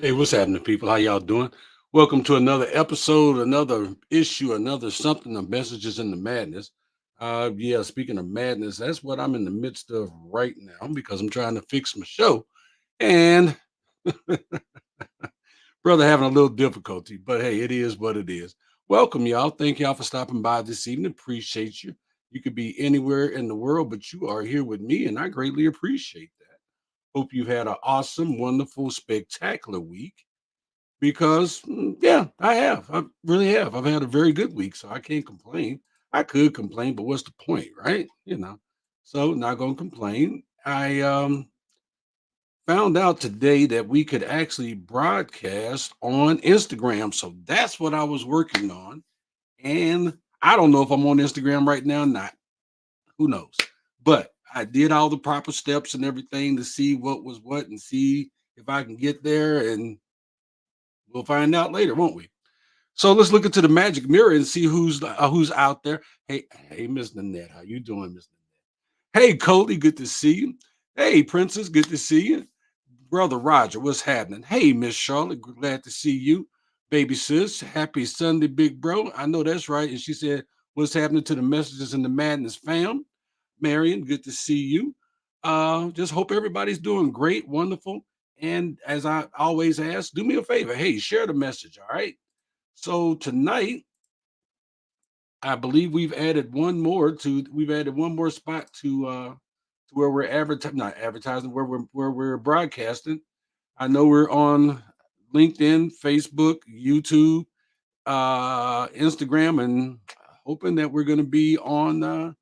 Hey, what's happening, people? How y'all doing? Welcome to another episode, another issue, another something of messages in the madness. Yeah, speaking of madness, that's what I'm in the midst of right now because I'm trying to fix my show. And brother having a little difficulty, but hey, it is what it is. Welcome, y'all. Thank y'all for stopping by this evening. Appreciate you. You could be anywhere in the world, but you are here with me, and I greatly appreciate that. Hope you've had an awesome, wonderful, spectacular week because yeah, I have. I really have. I've had a very good week, so I can't complain. I could complain, but what's the point, right? So not gonna complain. I found out today that we could actually broadcast on Instagram, so that's what I was working on. And I don't know if I'm on Instagram right now or not. Who knows? But I did all the proper steps and everything to see what was what and see if I can get there, and we'll find out later, won't we? So let's look into the magic mirror and see who's out there. Hey, Miss Nanette, how you doing, Miss Nanette? Hey, Cody, good to see you. Hey, Princess, good to see you. Brother Roger, what's happening? Hey, Miss Charlotte, glad to see you. Baby sis, happy Sunday, big bro. I know that's right. And she said, what's happening to the messages in the madness fam? Marion, good to see you. Just hope everybody's doing great, wonderful. And as I always ask, do me a favor. Hey, share the message, all right? So tonight, I believe we've added one more spot to where we're not advertising, where we're broadcasting. I know we're on LinkedIn, Facebook, YouTube, Instagram, and hoping that we're going to be on.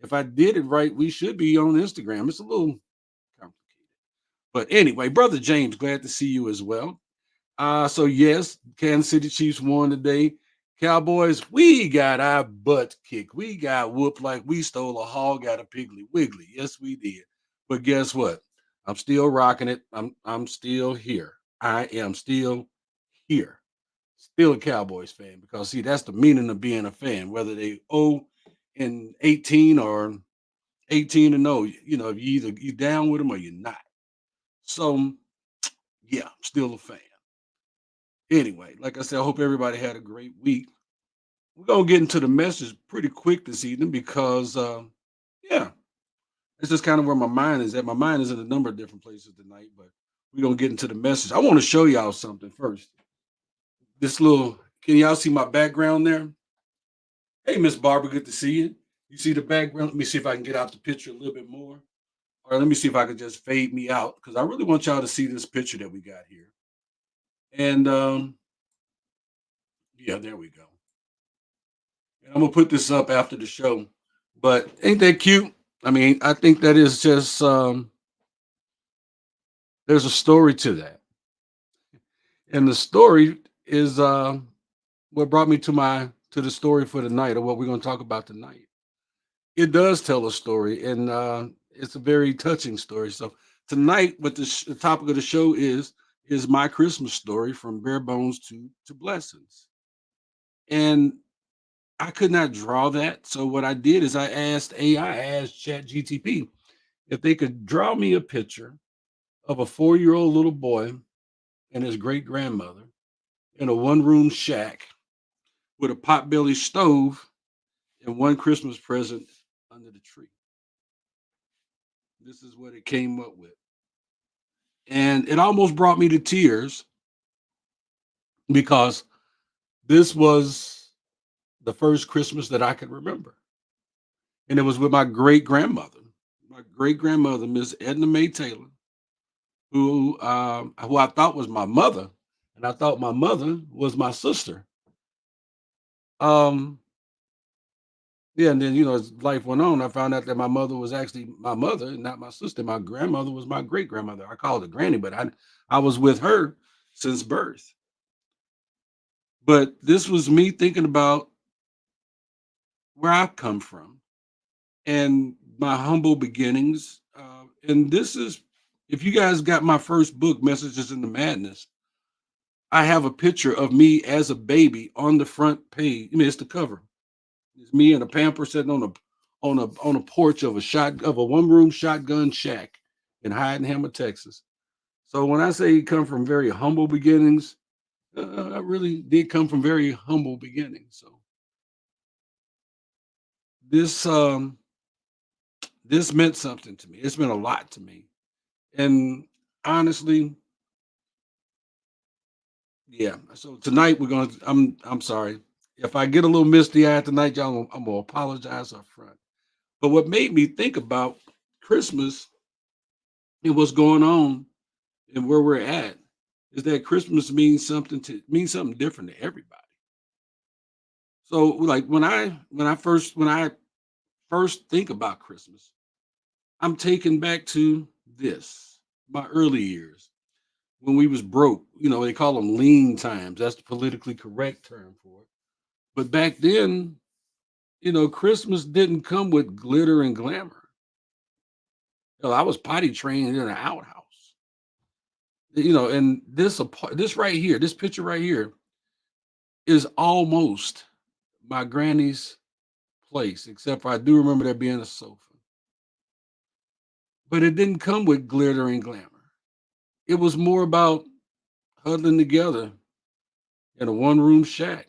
If I did it right, we should be on Instagram. It's a little complicated, but anyway, brother James, glad to see you as well. So yes, Kansas City Chiefs won today. Cowboys, we got our butt kicked. We got whooped like we stole a hog out of Piggly Wiggly. Yes, we did. But guess what? I'm still rocking it. I'm still here. I am still here. Still a Cowboys fan because see, that's the meaning of being a fan. Whether they 0-18 or 18-0, if you down with them or you're not. So yeah, I'm still a fan. Anyway, like I said, I hope everybody had a great week. We're gonna get into the message pretty quick this evening because, yeah, it's just kind of where my mind is at. My mind is in a number of different places tonight, but we're gonna get into the message. I want to show y'all something first. Can y'all see my background there? Hey, Miss Barbara, good to see you. You see the background? Let me see if I can get out the picture a little bit more, or let me see if I can just fade me out because I really want y'all to see this picture that we got here. And yeah, there we go. And I'm gonna put this up after the show. But ain't that cute? I mean, I think that is just there's a story to that. And the story is what brought me to the story for tonight, or what we're gonna talk about tonight. It does tell a story, and it's a very touching story. So tonight, what the topic of the show is my Christmas story from bare bones to blessings. And I could not draw that. So what I did is I asked AI, I asked Chat GTP if they could draw me a picture of a 4-year-old little boy and his great grandmother in a one-room shack with a potbelly stove and one Christmas present under the tree. This is what it came up with. And it almost brought me to tears because this was the first Christmas that I could remember. And it was with my great grandmother, Miss Edna Mae Taylor, who I thought was my mother, and I thought my mother was my sister. Um, yeah, and then as life went on, I found out that my mother was actually my mother, and not my sister. My grandmother was my great grandmother. I called her Granny, but I was with her since birth. But this was me thinking about where I've come from and my humble beginnings. And this is, if you guys got my first book, Messages in the Madness, I have a picture of me as a baby on the front page. I mean, it's the cover. It's me and a pamper sitting on a porch of a one room shotgun shack in Heidenhammer, Texas. So when I say come from very humble beginnings, I really did come from very humble beginnings. So this this meant something to me. It's meant a lot to me. And honestly, yeah. So tonight we're gonna. I'm sorry if I get a little misty eyed tonight, y'all. I'm gonna apologize up front. But what made me think about Christmas and what's going on and where we're at is that Christmas means something different to everybody. So like when I first think about Christmas, I'm taken back to this my early years when we was broke. They call them lean times. That's the politically correct term for it. But back then, Christmas didn't come with glitter and glamour. I was potty trained in an outhouse. And this right here, this picture right here is almost my granny's place, except for I do remember there being a sofa. But it didn't come with glitter and glamour. It was more about huddling together in a one-room shack.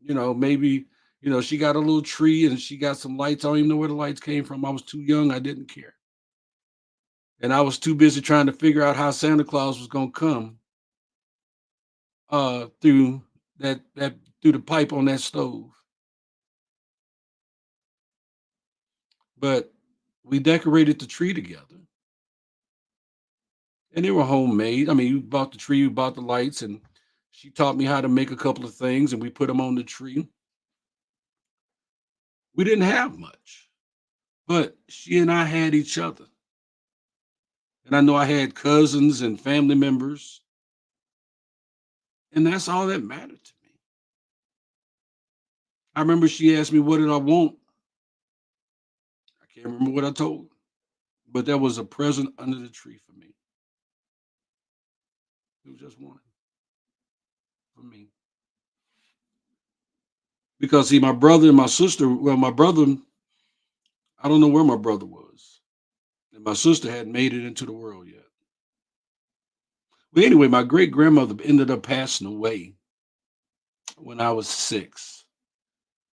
Maybe, she got a little tree and she got some lights. I don't even know where the lights came from. I was too young. I didn't care. And I was too busy trying to figure out how Santa Claus was gonna come through that through the pipe on that stove. But we decorated the tree together. And they were homemade. I mean, you bought the tree, you bought the lights, and she taught me how to make a couple of things, and we put them on the tree. We didn't have much, but she and I had each other. And I know I had cousins and family members, and that's all that mattered to me. I remember she asked me, "What did I want?" I can't remember what I told her, but there was a present under the tree for me. It was just one for me. Because, see, my brother and my sister, well, my brother, I don't know where my brother was, and my sister hadn't made it into the world yet. Well, anyway, my great grandmother ended up passing away when I was 6.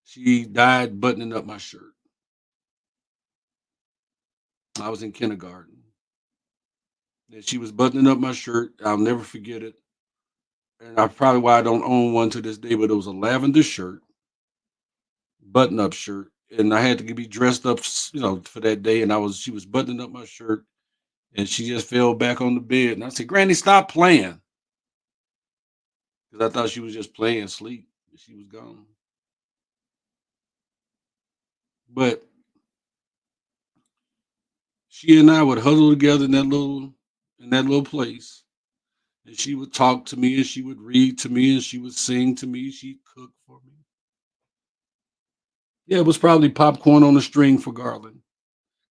She died buttoning up my shirt. I was in kindergarten, and she was buttoning up my shirt. I'll never forget it, and I probably why I don't own one to this day. But it was a lavender shirt, button-up shirt, and I had to be dressed up, for that day. And she was buttoning up my shirt, and she just fell back on the bed. And I said, "Granny, stop playing," because I thought she was just playing sleep. She was gone. But she and I would huddle together in that little place, and she would talk to me, and she would read to me, and she would sing to me. She'd cook for me. Yeah, it was probably popcorn on a string for Garland,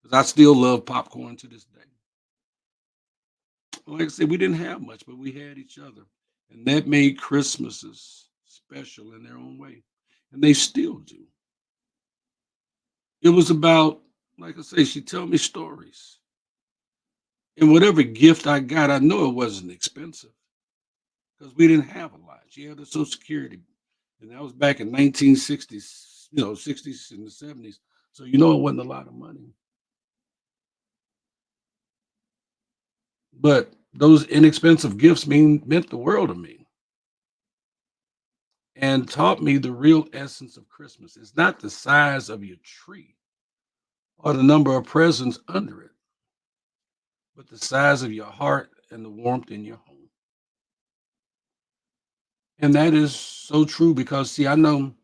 because I still love popcorn to this day. Like I said, we didn't have much, but we had each other, and that made Christmases special in their own way, and they still do. It was about, like I say, she tell me stories, and whatever gift I got, I know it wasn't expensive because we didn't have a lot. She had a Social Security, and that was back in 1960s, 60s and the 70s. So it wasn't a lot of money, but those inexpensive gifts meant the world to me, and taught me the real essence of Christmas. It's not the size of your tree or the number of presents under it, but the size of your heart and the warmth in your home. And that is so true because, see, I know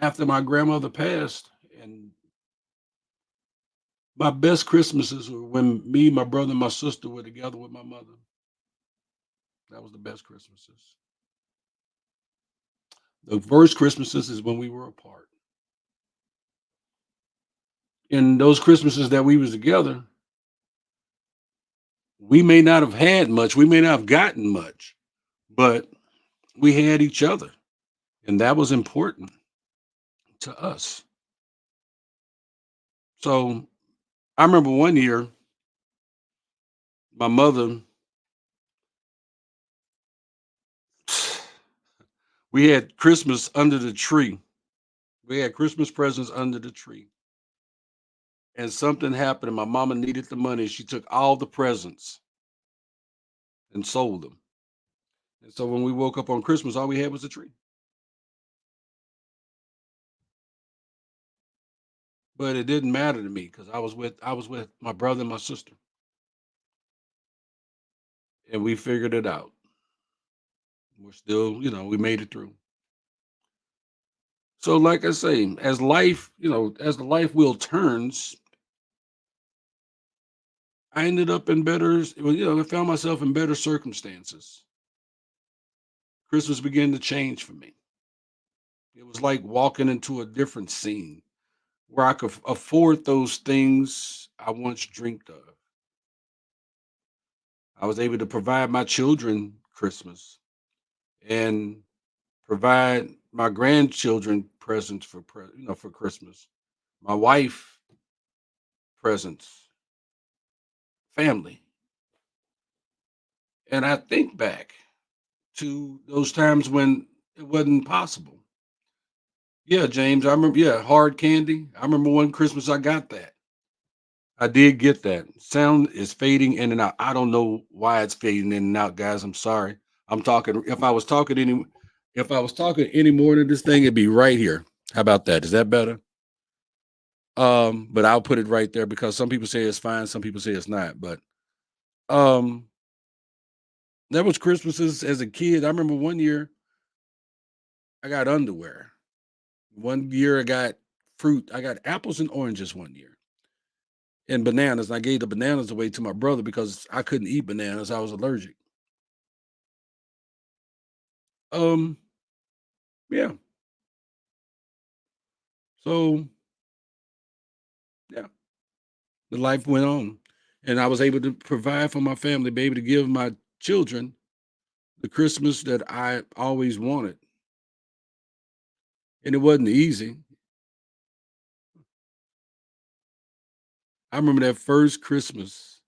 after my grandmother passed, and my best Christmases were when me, my brother, and my sister were together with my mother. That was the best Christmases. The worst Christmases is when we were apart. And those Christmases that we was together, we may not have had much, we may not have gotten much, but we had each other, and that was important to us. So I remember one year My mother, we had Christmas under the tree. We had Christmas presents under the tree. And something happened, and my mama needed the money. She took all the presents and sold them. And so when we woke up on Christmas, all we had was a tree. But it didn't matter to me because I was with my brother and my sister, and we figured it out. We're still, we made it through. So, like I say, as life, as the life wheel turns, I ended up in better, well, I found myself in better circumstances. Christmas began to change for me. It was like walking into a different scene where I could afford those things I once dreamed of. I was able to provide my children Christmas and provide my grandchildren presents for Christmas. My wife presents, family. And I think back to those times when it wasn't possible. Yeah, James, I remember, yeah, hard candy. I remember one Christmas I got that. I did get that. Sound is fading in and out. I don't know why it's fading in and out, guys. I'm sorry. I'm talking. If I was talking any more than this thing, it'd be right here. How about that? Is that better? But I'll put it right there because some people say it's fine, some people say it's not. But um, there was Christmases as a kid. I remember one year I got underwear. One year I got fruit. I got apples and oranges one year and bananas. And I gave the bananas away to my brother because I couldn't eat bananas. I was allergic. Um, yeah. So yeah, the life went on. And I was able to provide for my family, be able to give my children the Christmas that I always wanted. And it wasn't easy. I remember that first Christmas.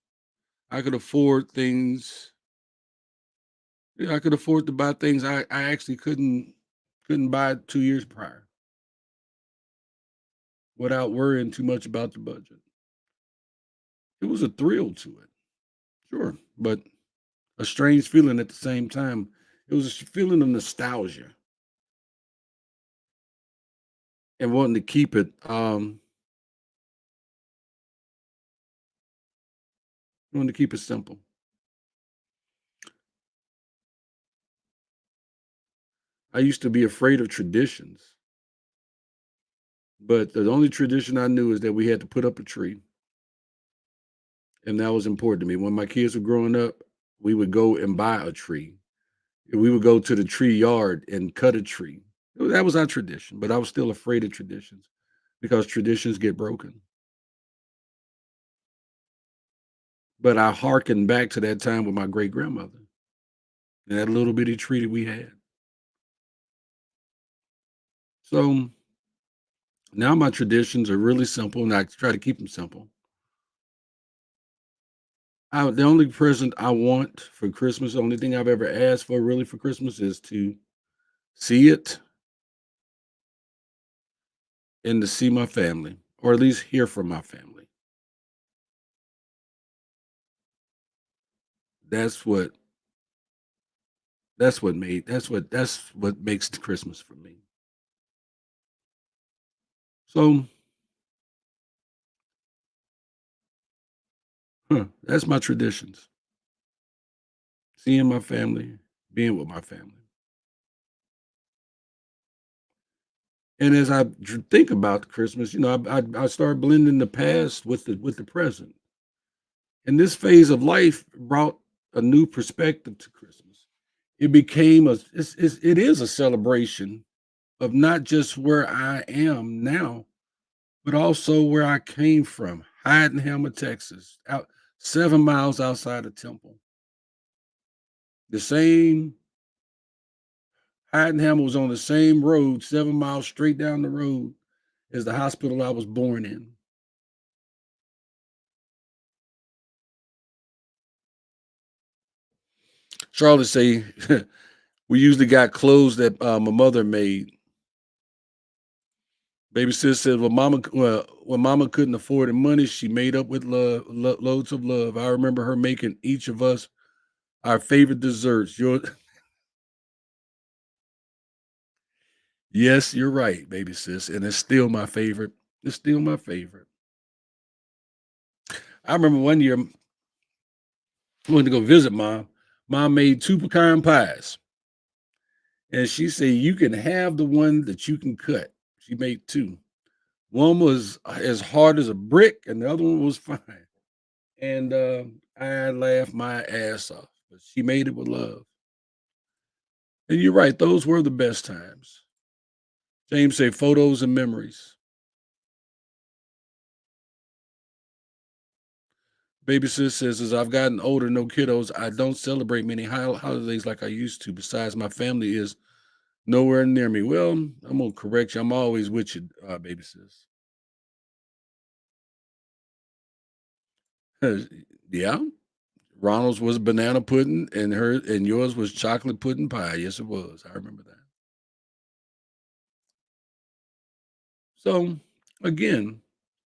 I could afford things. Yeah, I could afford to buy things I actually couldn't buy 2 years prior without worrying too much about the budget. It was a thrill to it, sure, but a strange feeling at the same time. It was a feeling of nostalgia and wanting to keep it, simple. I used to be afraid of traditions, but the only tradition I knew is that we had to put up a tree, and that was important to me. When my kids were growing up, we would go and buy a tree. We would go to the tree yard and cut a tree. That was our tradition, but I was still afraid of traditions because traditions get broken. But I hearkened back to that time with my great grandmother and that little bitty tree that we had. So now my traditions are really simple, and I try to keep them simple. The only present I want for Christmas, the only thing I've ever asked for really for Christmas is to see it and to see my family, or at least hear from my family. That's what that's what makes the Christmas for me. So, that's my traditions. Seeing my family, being with my family. And as I think about Christmas, I start blending the past with the present. And this phase of life brought a new perspective to Christmas. It became it is a celebration of not just where I am now, but also where I came from, Heidenhammer, Texas, out 7 miles outside of Temple. The same Heidenhammer was on the same road, 7 miles straight down the road as the hospital I was born in. Charlotte say we usually got clothes that my mother made. Baby sis said, when mama couldn't afford the money, she made up with love, loads of love. I remember her making each of us our favorite desserts. Yes, you're right, baby sis, and it's still my favorite. It's still my favorite. I remember one year I went to go visit mom. Mom made two pecan pies, and she said you can have the one that you can cut. She made two. One was as hard as a brick, and the other one was fine. And I laughed my ass off, but she made it with love. And you're right; those were the best times. James say photos and memories. Baby sis says, as I've gotten older, no kiddos, I don't celebrate many holidays like I used to. Besides, my family is nowhere near me. Well, I'm gonna correct you. I'm always with you, baby sis. Yeah, Ronald's was banana pudding, and yours was chocolate pudding pie. Yes, it was. I remember that. So, again,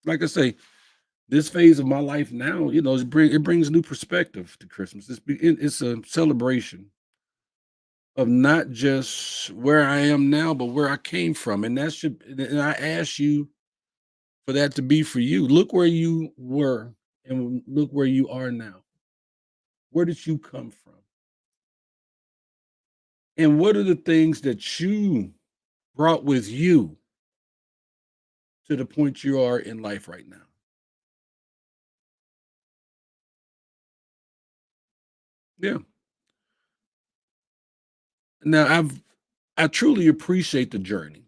like I say, this phase of my life now, it brings new perspective to Christmas. It's a celebration of not just where I am now, but where I came from, and and I ask you for that to be for you. Look where you were, and look where you are now. Where did you come from? And what are the things that you brought with you to the point you are in life right now? Yeah. Now I truly appreciate the journey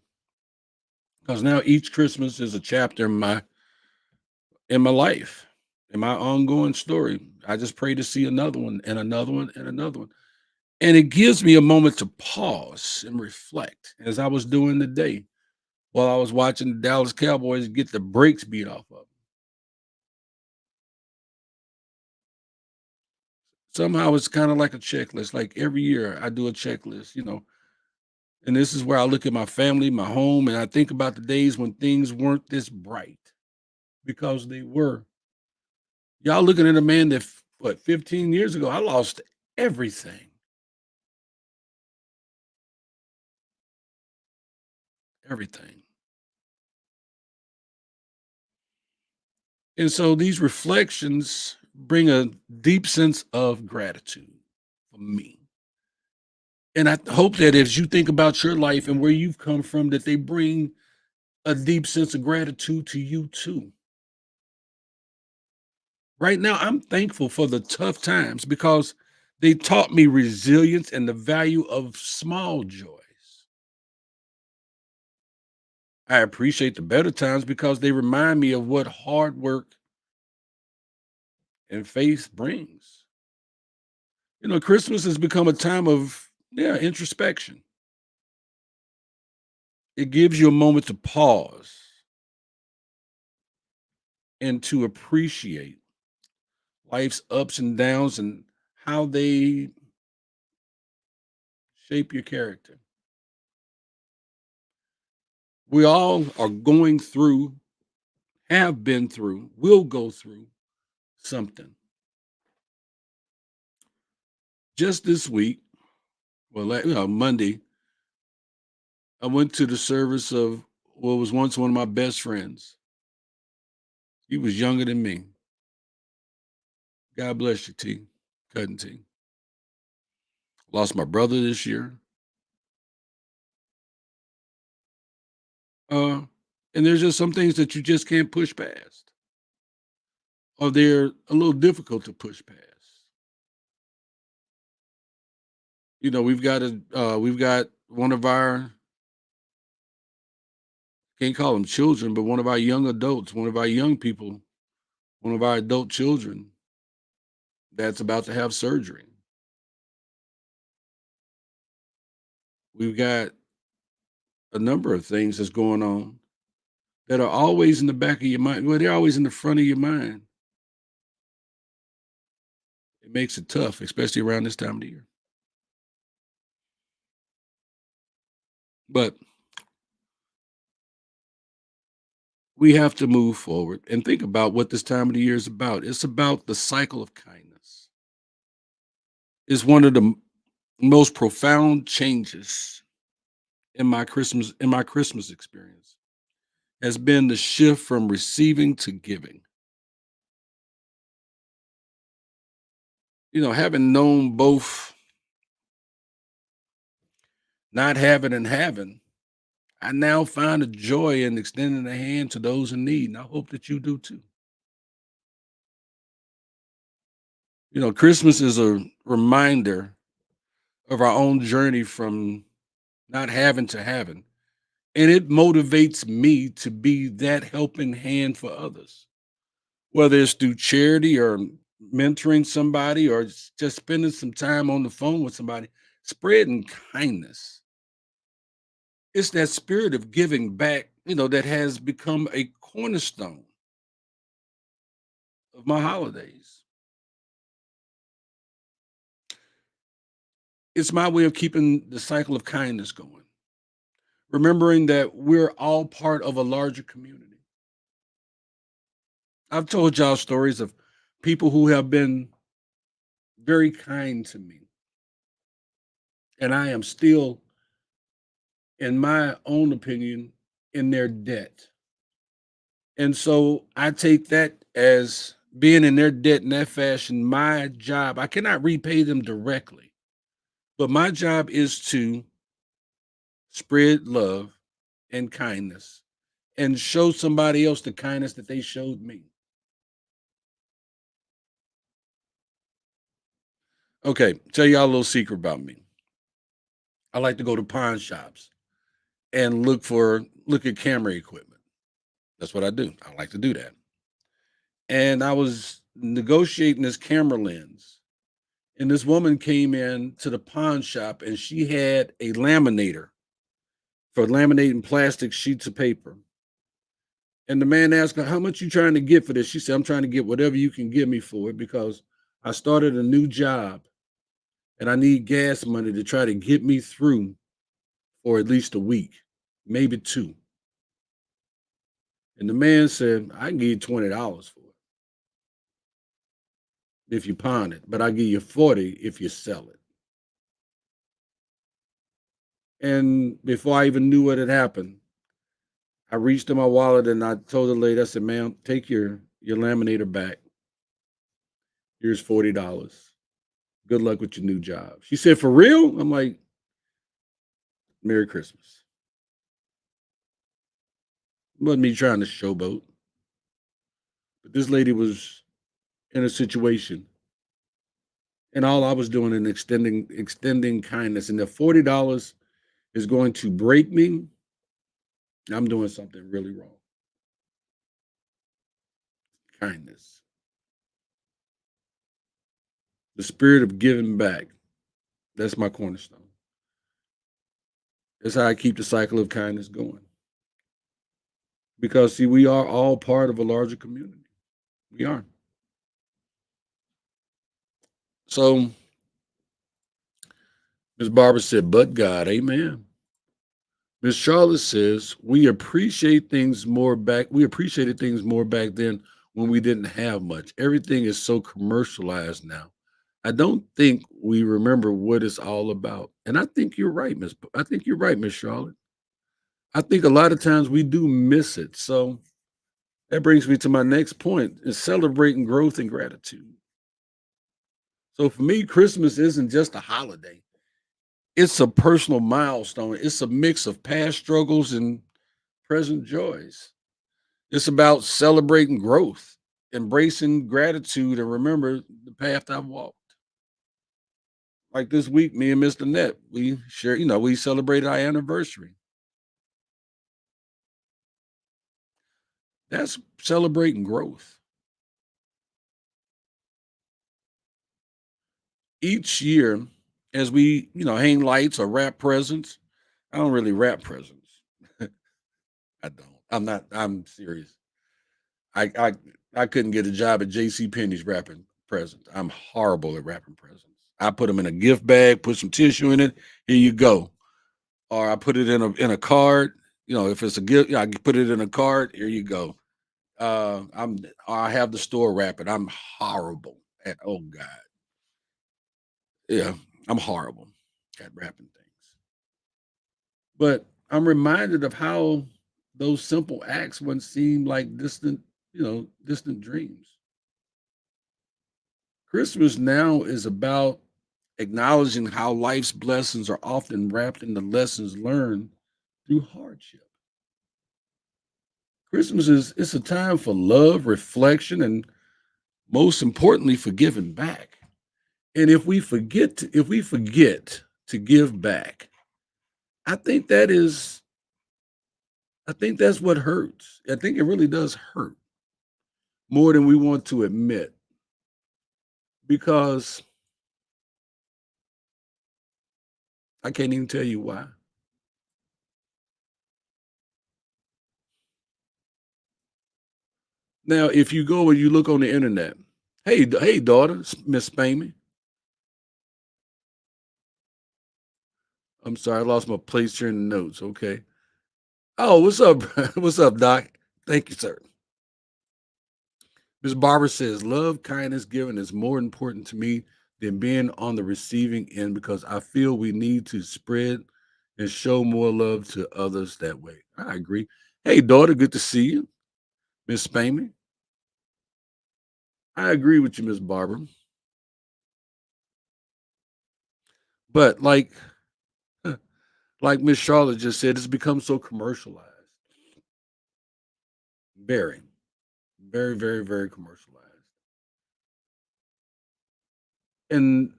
because now each Christmas is a chapter in my life, in my ongoing story. I just pray to see another one and another one and another one. And it gives me a moment to pause and reflect as I was doing today while I was watching the Dallas Cowboys get the brakes beat off of them. Somehow it's kind of like a checklist. Like every year I do a checklist. And this is where I look at my family, my home, and I think about the days when things weren't this bright because they were. Y'all looking at a man that, what, 15 years ago, I lost everything, everything. And so these reflections bring a deep sense of gratitude for me. And I hope that as you think about your life and where you've come from, that they bring a deep sense of gratitude to you too. Right now, I'm thankful for the tough times because they taught me resilience and the value of small joys. I appreciate the better times because they remind me of what hard work and faith brings. Christmas has become a time of, yeah, introspection. It gives you a moment to pause and to appreciate life's ups and downs and how they shape your character. We all are going through, have been through, will go through something. Just this week, well, Monday, I went to the service of what was once one of my best friends. He was younger than me. God bless you, T. Cousin T. Lost my brother this year. Uh, and there's just some things that you just can't push past, or they're a little difficult to push past. We've got one of our, can't call them children, but one of our young adults, one of our young people, one of our adult children that's about to have surgery. We've got a number of things that's going on that are always in the back of your mind. Well, they're always in the front of your mind. It makes it tough, especially around this time of the year. But we have to move forward and think about what this time of the year is about. It's about the cycle of kindness. It's one of the most profound changes in my Christmas experience has been the shift from receiving to giving. Having known both not having and having, I now find a joy in extending a hand to those in need, and I hope that you do too. Christmas is a reminder of our own journey from not having to having, and it motivates me to be that helping hand for others, whether it's through charity or mentoring somebody or just spending some time on the phone with somebody, spreading kindness. It's that spirit of giving back, that has become a cornerstone of my holidays. It's my way of keeping the cycle of kindness going, remembering that we're all part of a larger community. I've told y'all stories of people who have been very kind to me, and I am still, in my own opinion, in their debt. And so I take that as being in their debt in that fashion. My job, I cannot repay them directly, but my job is to spread love and kindness and show somebody else the kindness that they showed me. Okay, tell y'all a little secret about me. I like to go to pawn shops and look at camera equipment. That's what I do. I like to do that. And I was negotiating this camera lens, and this woman came in to the pawn shop and she had a laminator for laminating plastic sheets of paper. And the man asked her, "How much you trying to get for this?" She said, "I'm trying to get whatever you can give me for it because I started a new job and I need gas money to try to get me through for at least a week, maybe two." And the man said, "I can give you $20 for it if you pawn it, but I'll give you 40 if you sell it." And before I even knew what had happened, I reached in my wallet and I told the lady, I said, "Ma'am, take your laminator back. Here's $40. Good luck with your new job." She said, "For real?" I'm like, "Merry Christmas." It wasn't me trying to showboat, but this lady was in a situation, and all I was doing is extending kindness. And if $40 is going to break me, I'm doing something really wrong. Kindness, the spirit of giving back. That's my cornerstone. That's how I keep the cycle of kindness going. Because see, we are all part of a larger community. We are. So Miss Barbara said, "But God, amen." Miss Charlotte says, we appreciated things more back then when we didn't have much. Everything is so commercialized now. I don't think we remember what it's all about." And I think you're right, I think you're right, Miss Charlotte. I think a lot of times we do miss it. So that brings me to my next point is celebrating growth and gratitude. So for me, Christmas isn't just a holiday. It's a personal milestone. It's a mix of past struggles and present joys. It's about celebrating growth, embracing gratitude, and remember the path I've walked. Like this week, me and Mr. Net, we celebrated our anniversary. That's celebrating growth. Each year, as we, hang lights or wrap presents, I don't really wrap presents. I don't. I'm serious. I I I couldn't get a job at JC Penney's wrapping presents. I'm horrible at wrapping presents. I put them in a gift bag, put some tissue in it. Here you go. or I put it in a card. If it's a gift, I can put it in a card. Here you go. I'm I have the store wrap it. I'm horrible at oh god. Yeah, I'm horrible at wrapping things. But I'm reminded of how those simple acts once seemed like distant dreams. Christmas now is about acknowledging how life's blessings are often wrapped in the lessons learned through hardship. Christmas is it's a time for love, reflection, and most importantly, for giving back. And if we forget to give back, I think that is I think that's what hurts. I think it really does hurt more than we want to admit because I can't even tell you why. Now, if you go and you look on the internet, hey, daughter, Miss Spamey. I'm sorry, I lost my place here in the notes. Okay. Oh, what's up? What's up, Doc? Thank you, sir. Miss Barber says, love, kindness, giving is more important to me than being on the receiving end because I feel we need to spread and show more love to others that way. I agree. Hey, daughter, good to see you. Miss Spamey. I agree with you, Miss Barber. But like Miss Charlotte just said, it's become so commercialized. Very, very, very, very commercialized. And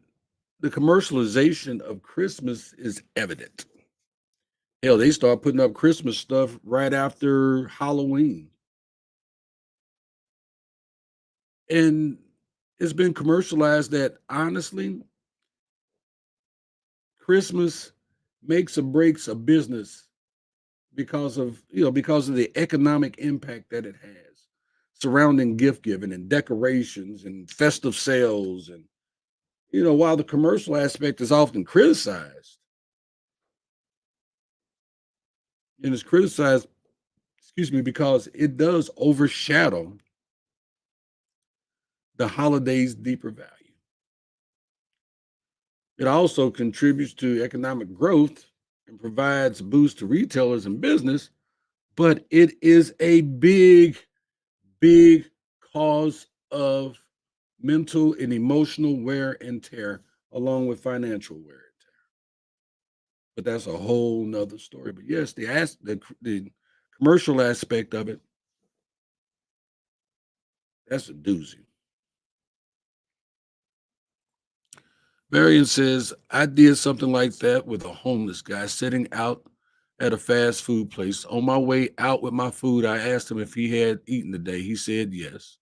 the commercialization of Christmas is evident. Hell, they start putting up Christmas stuff right after Halloween. And it's been commercialized that honestly, Christmas makes or breaks a business because of the economic impact that it has surrounding gift giving and decorations and festive sales. And while the commercial aspect is often criticized, and it's criticized, excuse me, because it does overshadow the holiday's deeper value. It also contributes to economic growth and provides a boost to retailers and business, but it is a big, big cause of mental and emotional wear and tear, along with financial wear and tear. But that's a whole nother story. But yes, the commercial aspect of it, that's a doozy. Marion says, I did something like that with a homeless guy sitting out at a fast food place. On my way out with my food, I asked him if he had eaten today. He said yes.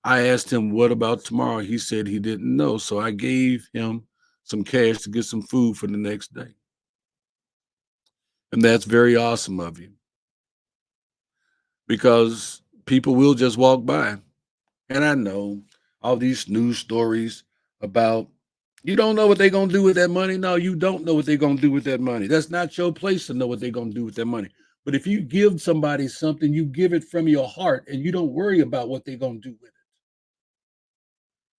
I asked him, what about tomorrow? He said he didn't know. So I gave him some cash to get some food for the next day. And that's very awesome of you because people will just walk by. And I know all these news stories about you don't know what they're gonna do with that money. No, you don't know what they're gonna do with that money. That's not your place to know what they're gonna do with that money. But if you give somebody something, you give it from your heart and you don't worry about what they're gonna do with it.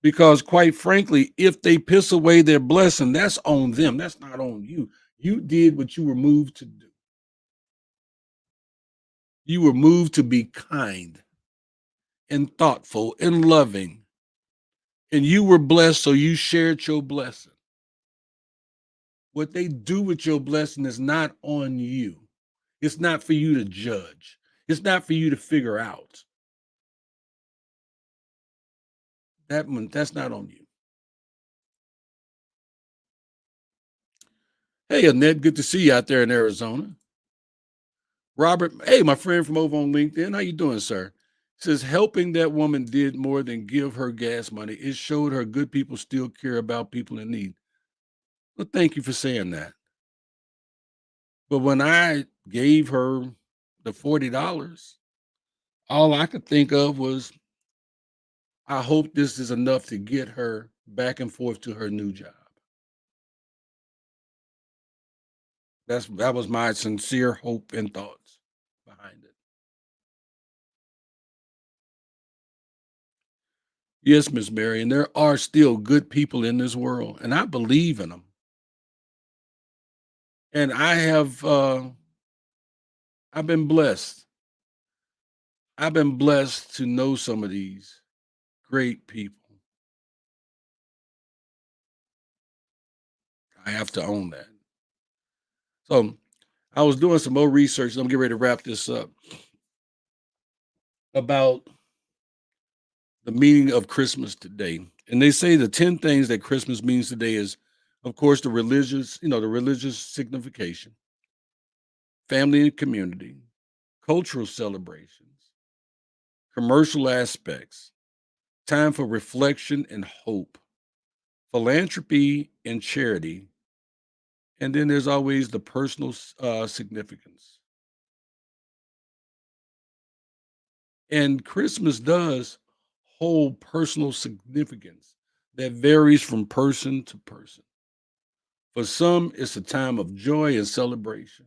Because quite frankly, if they piss away their blessing, that's on them. That's not on you. You did what you were moved to do. You were moved to be kind and thoughtful and loving. And you were blessed, so you shared your blessing. What they do with your blessing is not on you. It's not for you to judge. It's not for you to figure out. That's not on you. Hey, Annette, good to see you out there in Arizona. Robert, hey, my friend from over on LinkedIn. How you doing, sir? Says helping that woman did more than give her gas money. It showed her good people still care about people in need. Well, thank you for saying that. But when I gave her the $40, all I could think of was, I hope this is enough to get her back and forth to her new job. That was my sincere hope and thoughts behind it. Yes, Miss Mary, and there are still good people in this world, and I believe in them. And I've been blessed. I've been blessed to know some of these great people. I have to own that. So I was doing some more research. And I'm getting ready to wrap this up about the meaning of Christmas today. And they say the 10 things that Christmas means today is, of course, the religious signification, family and community, cultural celebrations, commercial aspects, time for reflection and hope, philanthropy and charity, and then there's always the personal significance. And Christmas does hold personal significance that varies from person to person. For some, it's a time of joy and celebration.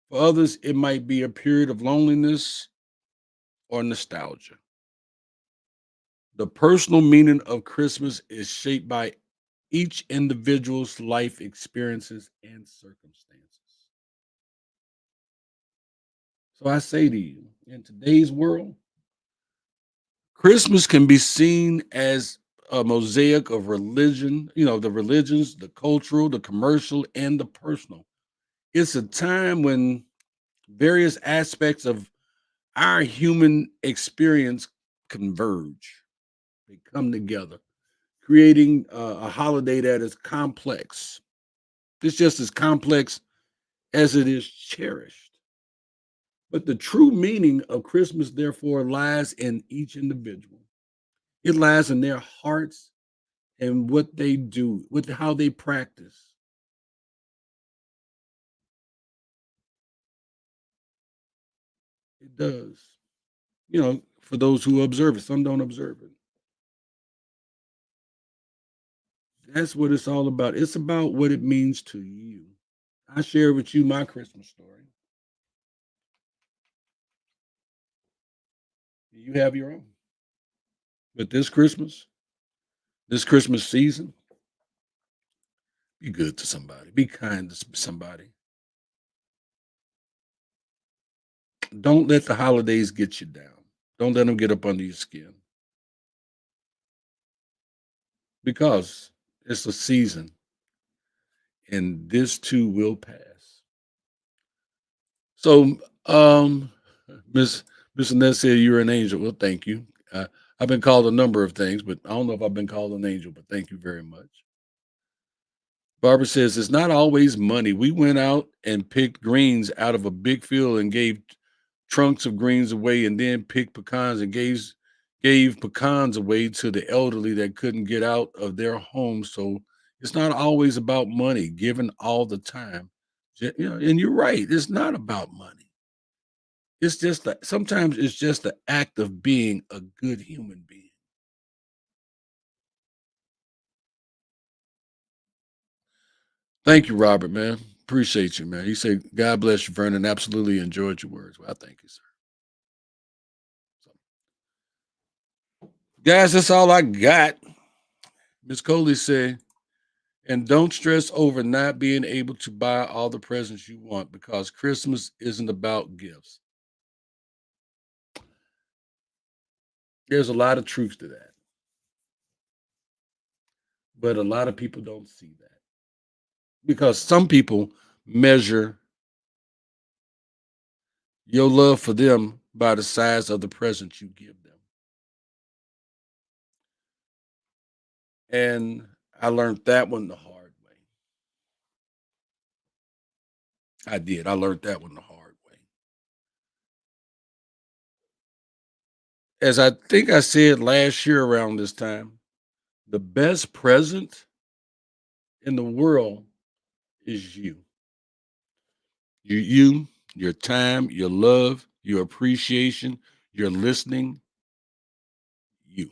For others, it might be a period of loneliness or nostalgia. The personal meaning of Christmas is shaped by each individual's life experiences and circumstances. So I say to you, in today's world, Christmas can be seen as a mosaic of religion, the religions, the cultural, the commercial, and the personal. It's a time when various aspects of our human experience converge, they come together, creating a holiday that is complex. It's just as complex as it is cherished. But the true meaning of Christmas, therefore, lies in each individual. It lies in their hearts and what they do, with how they practice. It does. For those who observe it, some don't observe it. That's what it's all about. It's about what it means to you. I share with you my Christmas story. You have your own. But this Christmas season, be good to somebody. Be kind to somebody. Don't let the holidays get you down. Don't let them get up under your skin because it's a season and this too will pass. So, Miss Miss Annette said you're an angel. Well, thank you. I've been called a number of things, but I don't know if I've been called an angel. But thank you very much. Barbara says it's not always money. We went out and picked greens out of a big field and gave trunks of greens away, and then picked pecans and gave pecans away to the elderly that couldn't get out of their homes. So it's not always about money given all the time. And you're right. It's not about money. It's just that sometimes it's just the act of being a good human being. Thank you, Robert, man. Appreciate you, man. You say, God bless you, Vernon. Absolutely enjoyed your words. Well, thank you, sir. So, guys, that's all I got. Miss Coley said, and don't stress over not being able to buy all the presents you want because Christmas isn't about gifts. There's a lot of truth to that, but a lot of people don't see that because some people measure your love for them by the size of the present you give them. And I learned that one the hard way. I did. I learned that one the hard way. As I think I said last year around this time, the best present in the world is you. Your time, your love, your appreciation, your listening, you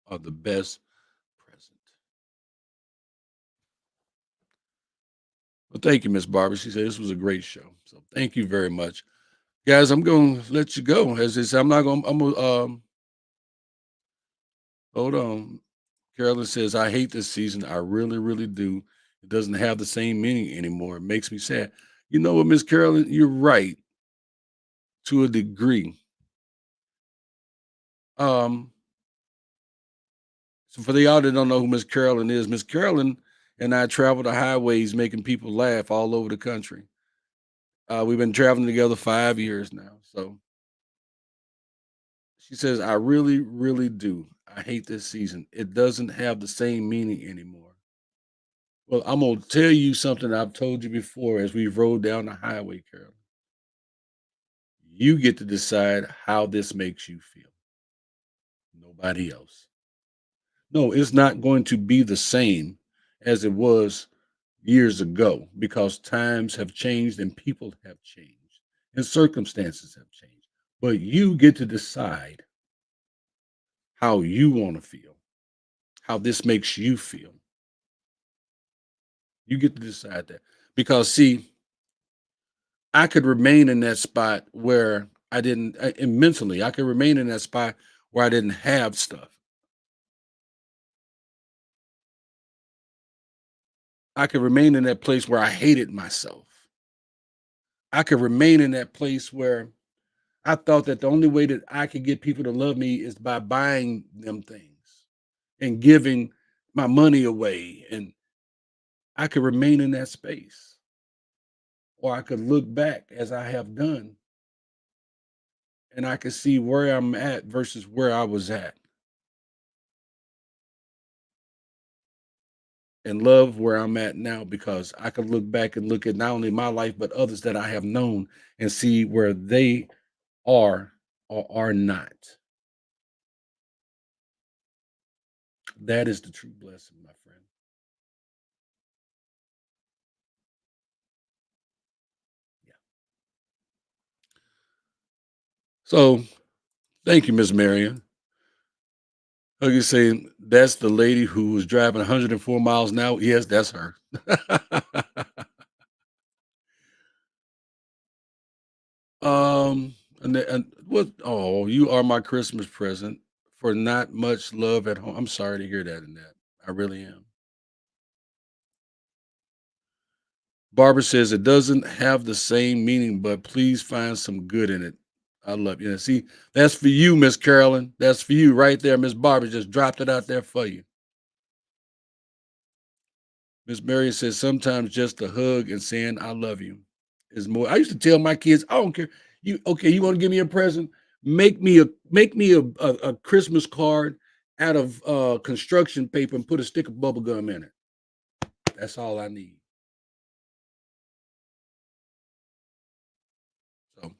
are the best present. Well, thank you, Miss Barbara. She said this was a great show. So thank you very much. Guys, I'm gonna let you go. As I said, I'm gonna hold on. Carolyn says, I hate this season. I really, really do. It doesn't have the same meaning anymore. It makes me sad. You know what, Miss Carolyn? You're right to a degree. Um, so for the y'all that don't know who Miss Carolyn is, Miss Carolyn and I travel the highways making people laugh all over the country. We've been traveling together 5 years now. So she says, I really, really do. I hate this season. It doesn't have the same meaning anymore. Well, I'm gonna tell you something I've told you before as we rode down the highway, Carolyn. You get to decide how this makes you feel. Nobody else. No, it's not going to be the same as it was years ago because times have changed and people have changed and circumstances have changed. But you get to decide how you want to feel, how this makes you feel. You get to decide that. Because, see, I could remain in that spot where I didn't, and mentally, I could remain in that spot where I didn't have stuff. I could remain in that place where I hated myself. I could remain in that place where I thought that the only way that I could get people to love me is by buying them things and giving my money away. And I could remain in that space. Or I could look back as I have done and I could see where I'm at versus where I was at and love where I'm at now because I could look back and look at not only my life, but others that I have known and see where they are or are not. That is the true blessing, my friend. Yeah. So thank you, Miss Marion. Like you say, that's the lady who was driving 104 miles an hour. Yes, that's her. And what? Oh, you are my Christmas present for not much love at home. I'm sorry to hear that. In that, I really am. Barbara says it doesn't have the same meaning, but please find some good in it. I love you. See, that's for you, Miss Carolyn. That's for you right there. Miss Barbara just dropped it out there for you. Miss Mary says sometimes just a hug and saying I love you is more. I used to tell my kids, I don't care. You okay, you want to give me a present? Make me a Christmas card out of construction paper and put a stick of bubble gum in it. That's all I need. So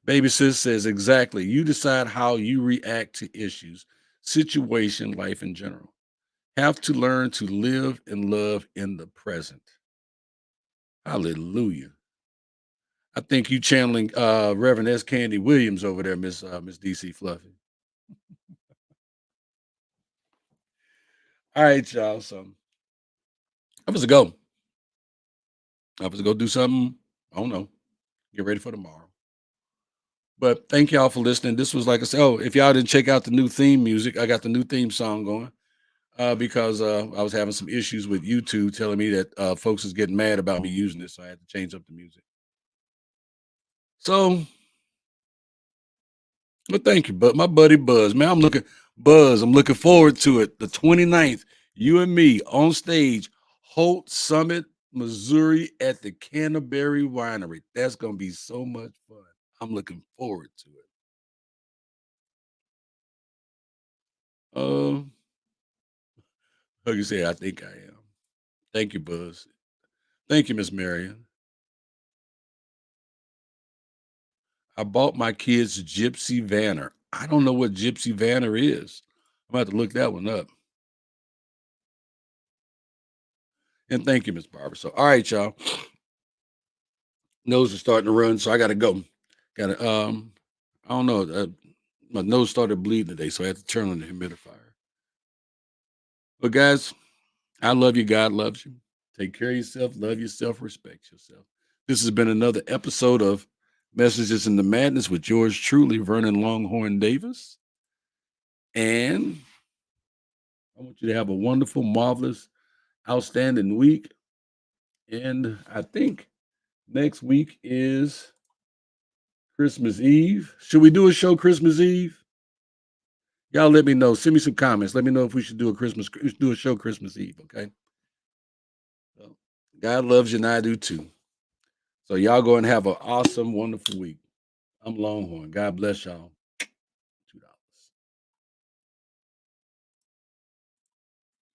baby sis says exactly. You decide how you react to issues, situation, life in general. Have to learn to live and love in the present. Hallelujah. I think you channeling Reverend S. Candy Williams over there, Miss DC Fluffy. All right, y'all. So I was to go. I was to go do something. I don't know. Get ready for tomorrow. But thank y'all for listening. This was like I said. Oh, if y'all didn't check out the new theme music, I got the new theme song going. Because I was having some issues with YouTube telling me that folks is getting mad about me using this, so I had to change up the music. So, well, thank you, but my buddy Buzz, man, I'm looking forward to it. The 29th, you and me on stage, Holt Summit, Missouri at the Canterbury Winery. That's gonna be so much fun. I'm looking forward to it. Um, like you said, I think I am. Thank you, Buzz. Thank you, Miss Marion. I bought my kids Gypsy Vanner. I don't know what Gypsy Vanner is. I'm about to look that one up. And thank you, Miss Barbara. So, all right, y'all. Nose is starting to run, so I gotta go. Gotta I don't know. My nose started bleeding today, so I had to turn on the humidifier. But guys, I love you. God loves you. Take care of yourself, love yourself, respect yourself. This has been another episode of Messages in the Madness with yours truly, Vernon Longhorn Davis. And I want you to have a wonderful, marvelous, outstanding week. And I think next week is Christmas Eve. Should we do a show Christmas Eve? Y'all let me know. Send me some comments. Let me know if we should do a show Christmas Eve, okay? So, God loves you and I do too. So y'all go and have an awesome, wonderful week. I'm Longhorn. God bless y'all.